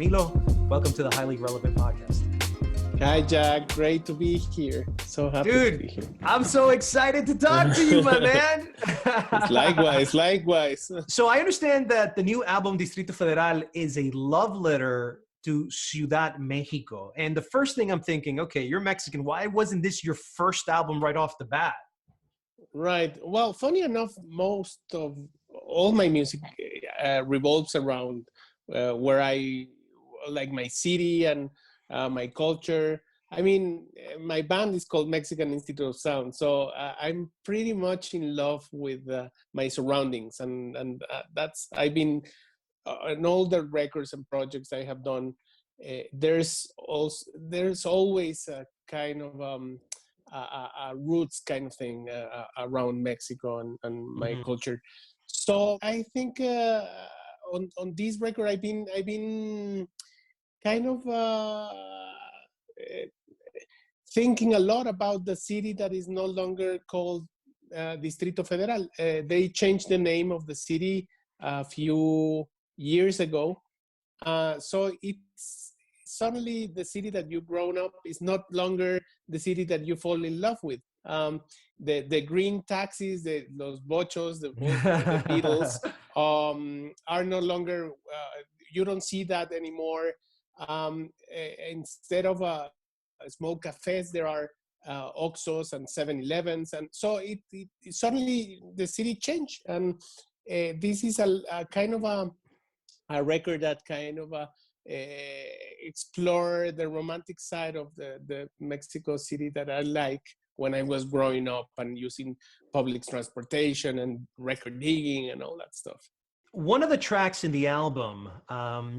Camilo. Welcome to the Highly Relevant Podcast. Hi, Jack. Great to be here. So happy to be here. I'm so excited to talk to you, my man. Likewise. So I understand that the new album, Distrito Federal, is a love letter to Ciudad Mexico. And the first thing I'm thinking, okay, you're Mexican. Why wasn't this your first album right off the bat? Right. Well, funny enough, most of all my music revolves around where I like my city and my culture. I mean, my band is called Mexican Institute of Sound, so I'm pretty much in love with my surroundings, and that's I've been in all the records and projects I have done. There's always a kind of a roots kind of thing around Mexico and my culture. So I think on this record I've been kind of thinking a lot about the city that is no longer called Distrito Federal. They changed the name of the city a few years ago. So it's suddenly the city that you've grown up is not longer the city that you fall in love with. The green taxis, los bochos, the Beatles are no longer, you don't see that anymore. Instead of small cafes, there are Oxxos and 7-Elevens. And so it suddenly the city changed. And this is a kind of a record that kind of explore the romantic side of the Mexico City that I like when I was growing up and using public transportation and record digging and all that stuff. One of the tracks in the album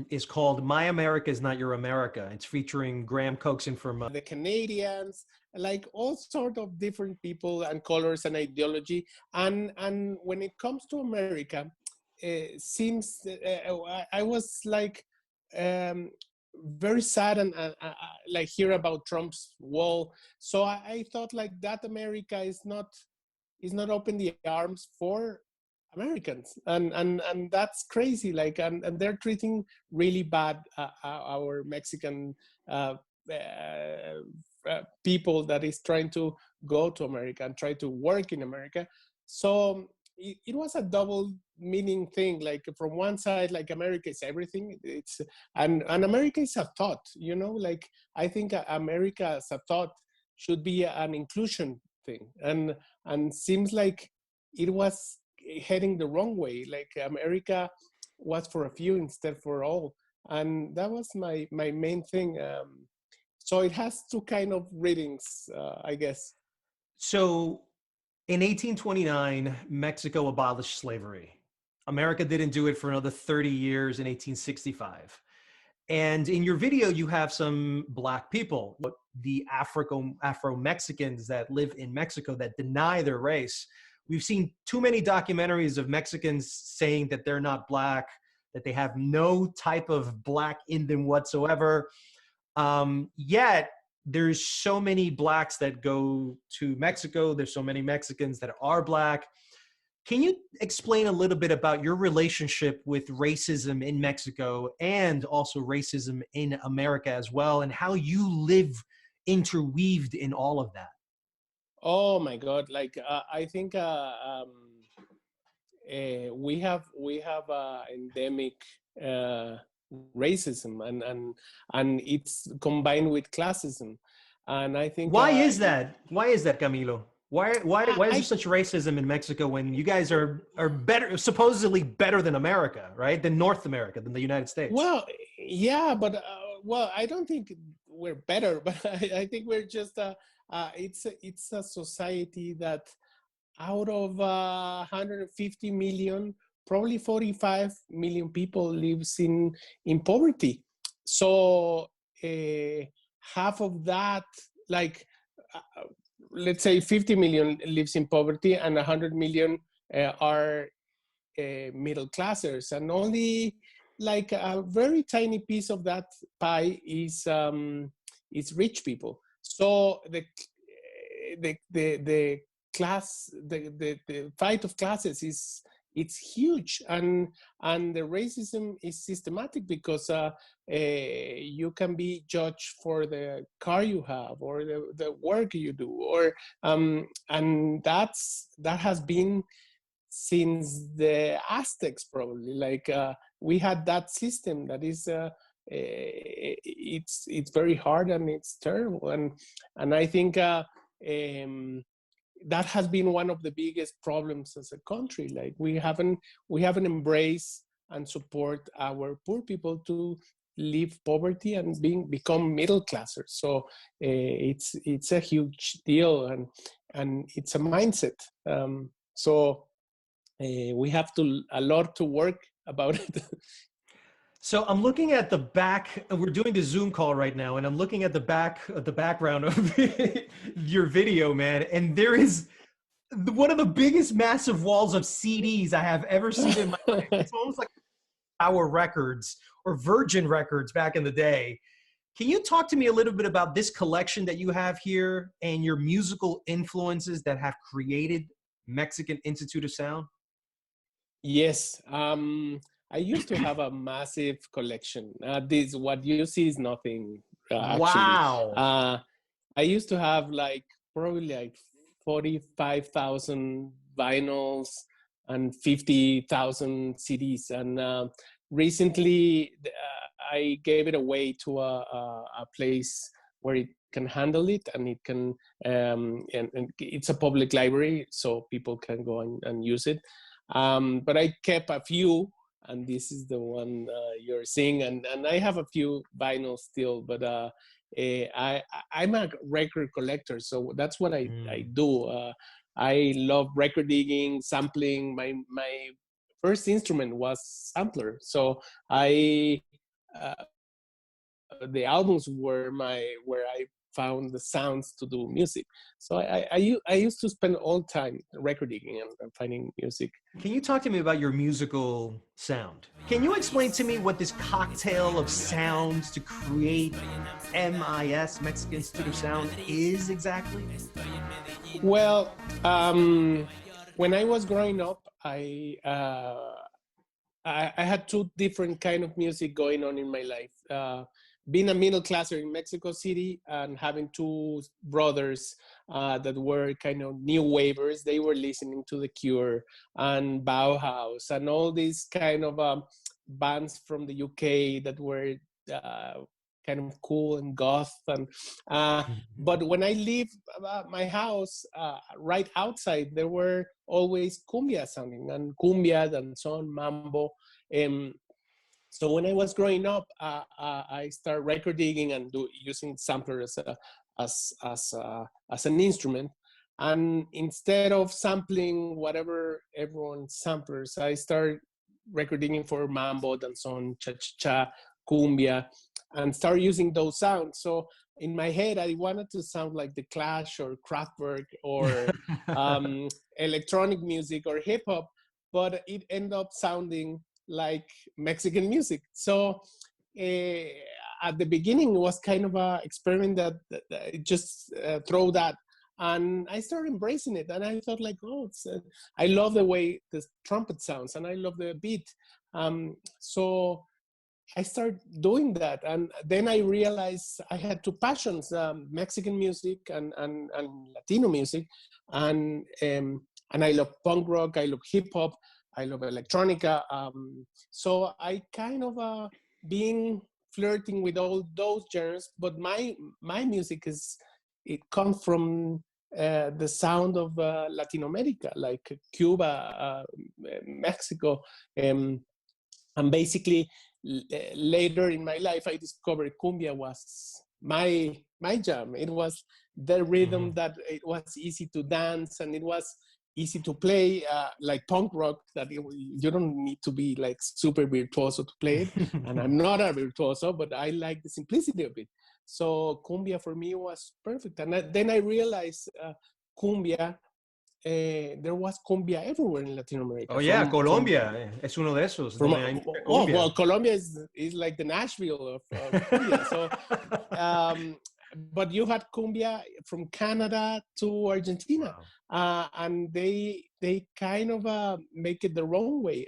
is called My America Is Not Your America. It's featuring Graham Coxon from the Canadians, like all sort of different people and colors and ideology. And when it comes to America, seems I was like very sad and like hear about Trump's wall. So I thought like that America is not open the arms for Americans, and that's crazy. Like and they're treating really bad our Mexican people that is trying to go to America and try to work in America. So it was a double meaning thing. Like from one side, like America is everything. It's and America is a thought. You know, like I think America as a thought should be an inclusion thing, and seems like it was heading the wrong way. Like America was for a few instead for all, and that was my main thing. So it has two kind of readings, I guess. So in 1829, Mexico abolished slavery. America didn't do it for another 30 years in 1865. And in your video, you have some Black people, the Afro-Mexicans that live in Mexico that deny their race. We've seen too many documentaries of Mexicans saying that they're not Black, that they have no type of Black in them whatsoever. Yet there's so many Blacks that go to Mexico. There's so many Mexicans that are Black. Can you explain a little bit about your relationship with racism in Mexico and also racism in America as well, and how you live interweaved in all of that? Oh my God! Like I think we have endemic racism, and it's combined with classism, and I think why is that? Why is that, Camilo? Why is there such racism in Mexico when you guys are better, supposedly better than America, right? Than North America, than the United States? Well, yeah, but well, I don't think we're better, but I think we're just it's a society that out of 150 million, probably 45 million people lives in poverty. So half of that, like let's say 50 million lives in poverty, and 100 million are middle classers, and only like a very tiny piece of that pie is rich people. So the class, the fight of classes it's huge, and the racism is systematic because you can be judged for the car you have or the work you do, or and that has been since the Aztecs probably. Like we had that system that is it's very hard and it's terrible, and I think that has been one of the biggest problems as a country. Like we haven't embraced and support our poor people to leave poverty and become middle classers. So it's a huge deal, and it's a mindset. So we have a lot to work about it. So I'm looking at the back. We're doing the Zoom call right now, and I'm looking at the background of your video, man. And there is one of the biggest massive walls of CDs I have ever seen in my life. It's almost like our records or Virgin Records back in the day. Can you talk to me a little bit about this collection that you have here and your musical influences that have created Mexican Institute of Sound? Yes. I used to have a massive collection. This, what you see is nothing, actually. Wow. I used to have like probably like 45,000 vinyls and 50,000 CDs. And recently I gave it away to a place where it can handle it, and it can, and it's a public library, so people can go and use it. But I kept a few, and this is the one you're seeing, and I have a few vinyls still, but I'm a record collector, so that's what I do. I love record digging, sampling. My first instrument was sampler, so I the albums were where I found the sounds to do music. So I used to spend all time record digging and finding music. Can you talk to me about your musical sound? Can you explain to me what this cocktail of sounds to create MIS, Mexican Institute of Sound, is exactly? Well, when I was growing up, I had two different kind of music going on in my life. Being a middle classer in Mexico City and having two brothers that were kind of new wavers. They were listening to The Cure and Bauhaus and all these kind of bands from the UK that were kind of cool and goth. And but when I leave my house, right outside, there were always cumbia sounding, and cumbia, danzón, mambo. So when I was growing up, I started record digging and using sampler as an instrument. And instead of sampling whatever everyone samplers, I started record digging for mambo, danzón, cha-cha-cha, cumbia, and started using those sounds. So in my head, I wanted to sound like The Clash or Kraftwerk or electronic music or hip hop, but it ended up sounding like Mexican music. So at the beginning, it was kind of an experiment that just throw that. And I started embracing it. And I thought like, oh, I love the way the trumpet sounds and I love the beat. So I started doing that. And then I realized I had two passions, Mexican music and Latino music. And I love punk rock, I love hip hop, I love electronica. So I kind of been flirting with all those genres, but my music it comes from the sound of Latin America, like Cuba, Mexico. And basically later in my life, I discovered cumbia was my jam. It was the rhythm that it was easy to dance, and it was easy to play, like punk rock, that you don't need to be like super virtuoso to play it. And I'm not a virtuoso, but I like the simplicity of it. So cumbia for me was perfect. And then I realized cumbia, there was cumbia everywhere in Latin America. Oh yeah, Colombia es uno de esos. Well, Colombia is like the Nashville of cumbia. So but you had cumbia from Canada to Argentina, and they kind of make it their own way.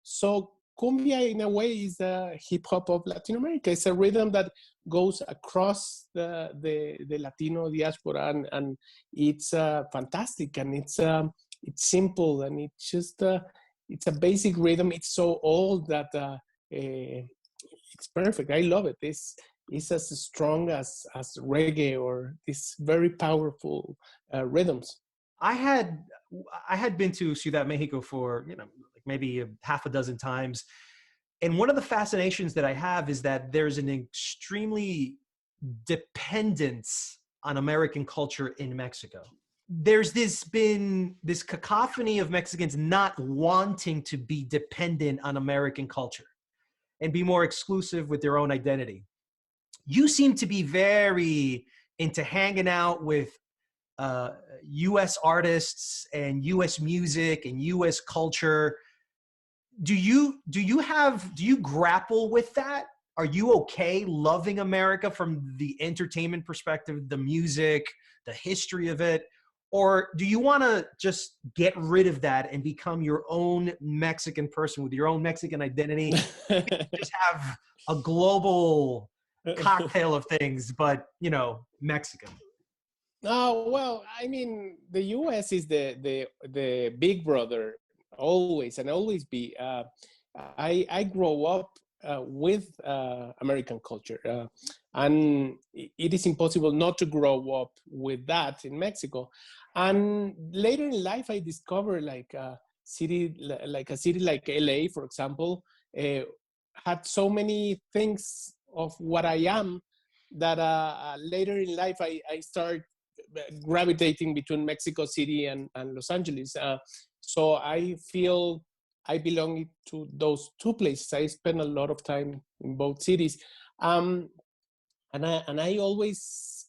So cumbia, in a way, is the hip hop of Latin America. It's a rhythm that goes across the Latino diaspora, and it's fantastic, and it's simple, and it's just it's a basic rhythm. It's so old that it's perfect. I love it. It's as strong as reggae or these very powerful rhythms. I had been to Ciudad Mexico for, like maybe half a dozen times. And one of the fascinations that I have is that there's an extremely dependence on American culture in Mexico. There's been this cacophony of Mexicans not wanting to be dependent on American culture and be more exclusive with their own identity. You seem to be very into hanging out with US artists and US music and US culture. Do you grapple with that? Are you okay loving America from the entertainment perspective, the music, the history of it? Or do you want to just get rid of that and become your own Mexican person with your own Mexican identity? Just have a global cocktail of things, but, Mexican. Oh, well, I mean, the US is the big brother always and always be. I grow up with American culture, and it is impossible not to grow up with that in Mexico. And later in life, I discovered like a city like LA, for example, had so many things of what I am that later in life I start gravitating between Mexico City and Los Angeles. So I feel I belong to those two places. I spend a lot of time in both cities, and I always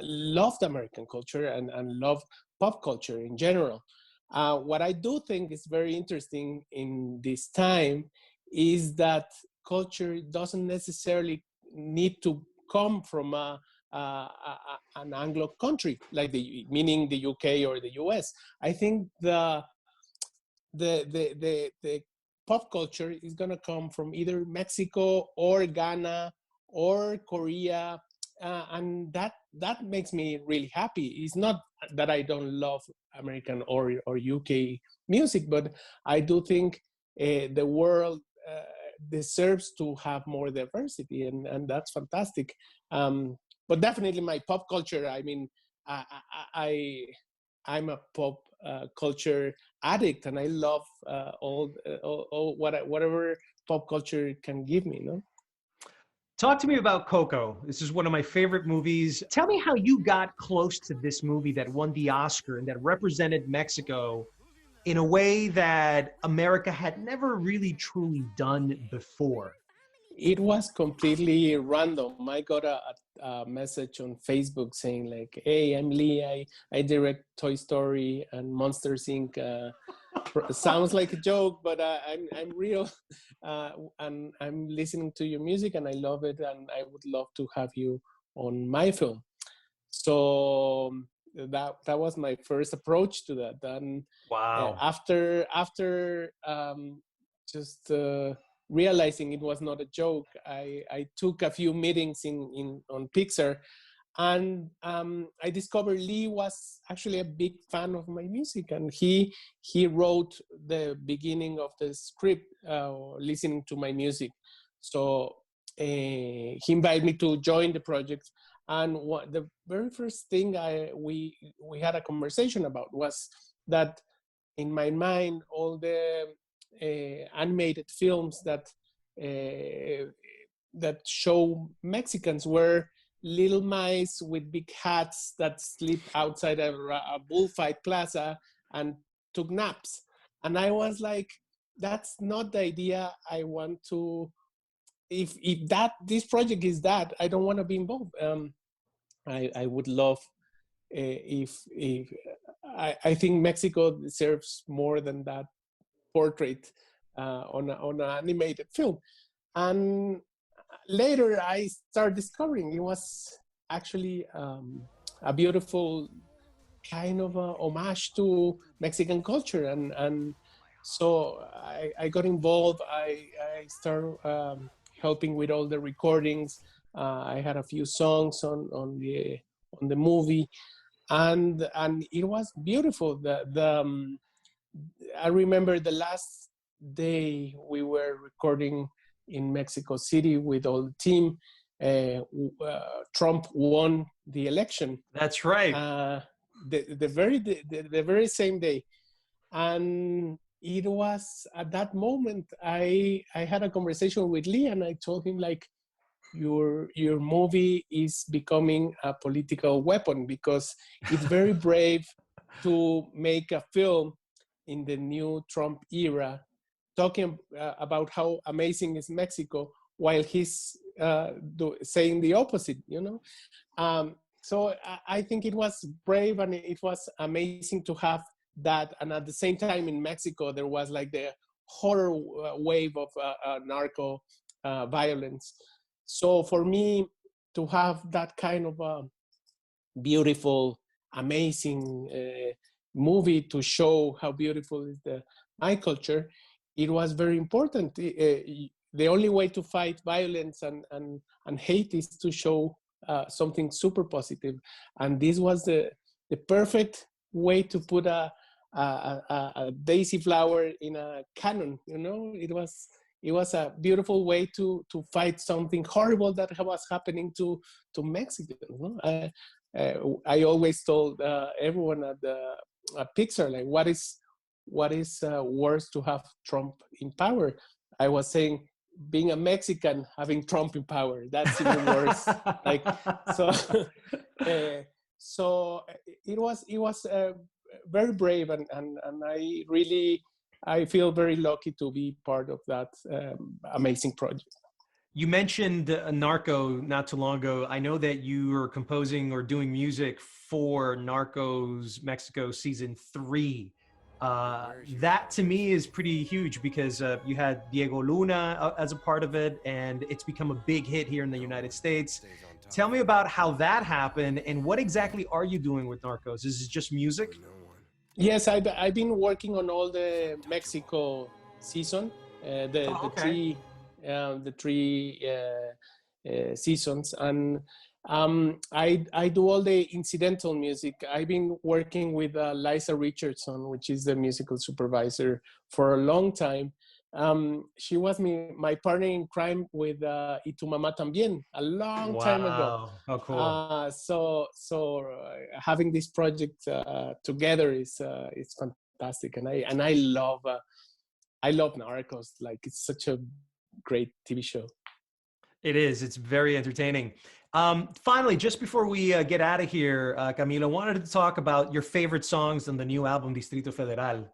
loved American culture and love pop culture in general. What I do think is very interesting in this time is that culture doesn't necessarily need to come from an Anglo country, like meaning the UK or the US. I think the pop culture is gonna come from either Mexico or Ghana or Korea, and that makes me really happy. It's not that I don't love American or UK music, but I do think the world deserves to have more diversity, and that's fantastic. But definitely my pop culture. I mean, I'm a pop culture addict, and I love whatever pop culture can give me. No. Talk to me about Coco. This is one of my favorite movies. Tell me how you got close to this movie that won the Oscar and that represented Mexico in a way that America had never really truly done before. It was completely random. I got a message on Facebook saying like, "Hey, I'm Lee. I direct Toy Story and Monsters Inc." Sounds like a joke, but I'm real, and I'm listening to your music and I love it, and I would love to have you on my film. So that was my first approach to that. And wow. After just realizing it was not a joke, I took a few meetings on Pixar, and I discovered Lee was actually a big fan of my music, and he wrote the beginning of the script listening to my music. So he invited me to join the project, and the very first thing we had a conversation about was that in my mind all the animated films that show Mexicans were little mice with big hats that sleep outside a bullfight plaza and took naps. And I was like, that's not the idea I want to. If this project is that, I don't want to be involved. I would love if I think Mexico deserves more than that portrait on an animated film. And later I started discovering it was actually a beautiful kind of a homage to Mexican culture, and so I got involved. I started helping with all the recordings. I had a few songs on the movie, and it was beautiful. I remember the last day we were recording in Mexico City with all the team. Trump won the election. That's right. The very same day, and it was at that moment I had a conversation with Lee, and I told him like, your movie is becoming a political weapon, because it's very brave to make a film in the new Trump era talking about how amazing is Mexico, while he's saying the opposite, you know. So I think it was brave, and it was amazing to have that. And at the same time, in Mexico, there was like the horror wave of narco violence. So for me to have that kind of beautiful, amazing movie to show how beautiful is my culture, it was very important. The only way to fight violence and hate is to show something super positive, and this was the perfect way to put a daisy flower in a cannon. You know, it was a beautiful way to fight something horrible that was happening to Mexicans. You know? I always told everyone at Pixar, like, what is worse to have Trump in power? I was saying, being a Mexican having Trump in power, that's even worse. Like, so so it was very brave, and I feel very lucky to be part of that amazing project. You mentioned Narco not too long ago. I know that you are composing or doing music for Narcos Mexico season 3. That to me is pretty huge, because you had Diego Luna as a part of it, and it's become a big hit here in the United States. Tell me about how that happened, and what exactly are you doing with Narcos? Is it just music? Yes, I've been working on all the Mexico season, Oh, okay. the three seasons, and I do all the incidental music. I've been working with Liza Richardson, which is the musical supervisor, for a long time. She was my partner in crime with Y Tu Mamá También a long time ago. Wow. Oh, cool. Having this project together is fantastic, and I love Narcos. Like, it's such a great TV show. It is. It's very entertaining. Finally, just before we get out of here, Camilo, I wanted to talk about your favorite songs on the new album, Distrito Federal.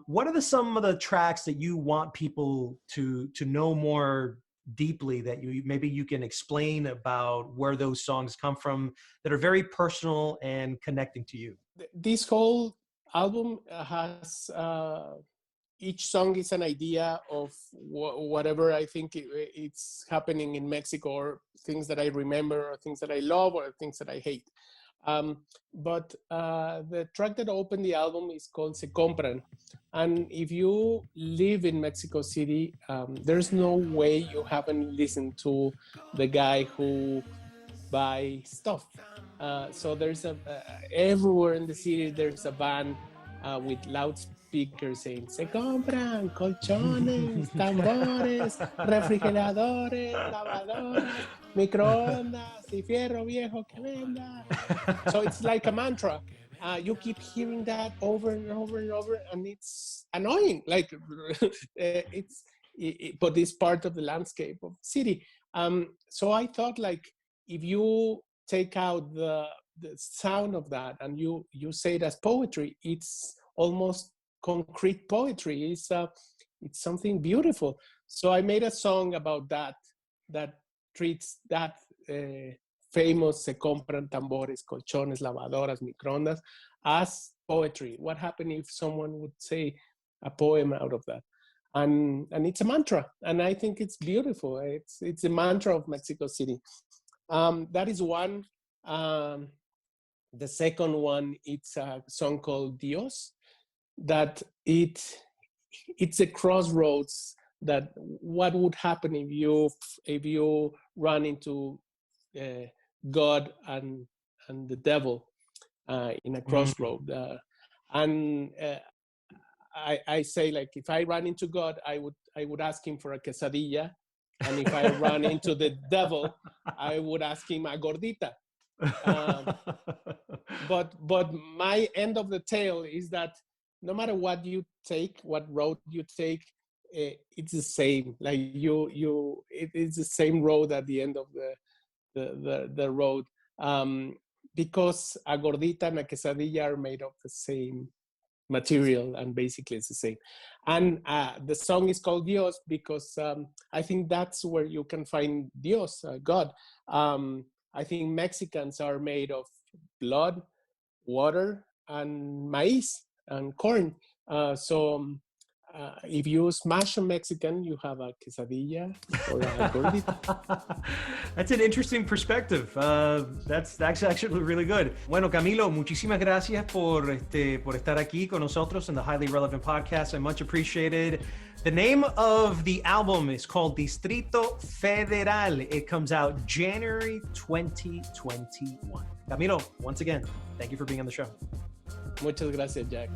What are some of the tracks that you want people to know more deeply, that maybe you can explain about where those songs come from, that are very personal and connecting to you? This whole album has each song is an idea of whatever I think it's happening in Mexico, or things that I remember, or things that I love, or things that I hate. But the track that opened the album is called Se Compran. And if you live in Mexico City, there's no way you haven't listened to the guy who buy stuff. So there's everywhere in the city, there's a van with loudspeakers saying, se compran colchones, tambores, refrigeradores, lavadoras, microondas, y fierro viejo que venda. So it's like a mantra. You keep hearing that over and over and over, and it's annoying. Like, but it's part of the landscape of the city. So I thought, like, if you take out the sound of that and you say it as poetry, it's almost concrete poetry. It's something beautiful. So I made a song about that treats that famous se compran tambores, colchones, lavadoras, microondas as poetry. What happened if someone would say a poem out of that? and it's a mantra, and I think it's beautiful. It's a mantra of Mexico City. That is one. The second one, it's a song called Dios, that it's a crossroads, that what would happen if you run into God and the devil in a crossroad. And I say, like, if I run into God, I would ask him for a quesadilla, and if I run into the devil, I would ask him a gordita. But my end of the tale is that no matter what you take, what road you take, it's the same. Like it is the same road at the end of the road, because a gordita and a quesadilla are made of the same material, and basically it's the same. And the song is called Dios because I think that's where you can find Dios, God. I think Mexicans are made of blood, water, and maize and corn. So if you smash a Mexican, you have a quesadilla or a gordita. That's an interesting perspective. That's actually really good. Bueno, Camilo, muchísimas gracias por estar aquí con nosotros in the Highly Relevant Podcast. I much appreciated. The name of the album is called Distrito Federal. It comes out January 2021. Camilo, once again, thank you for being on the show. Muchas gracias, Jack.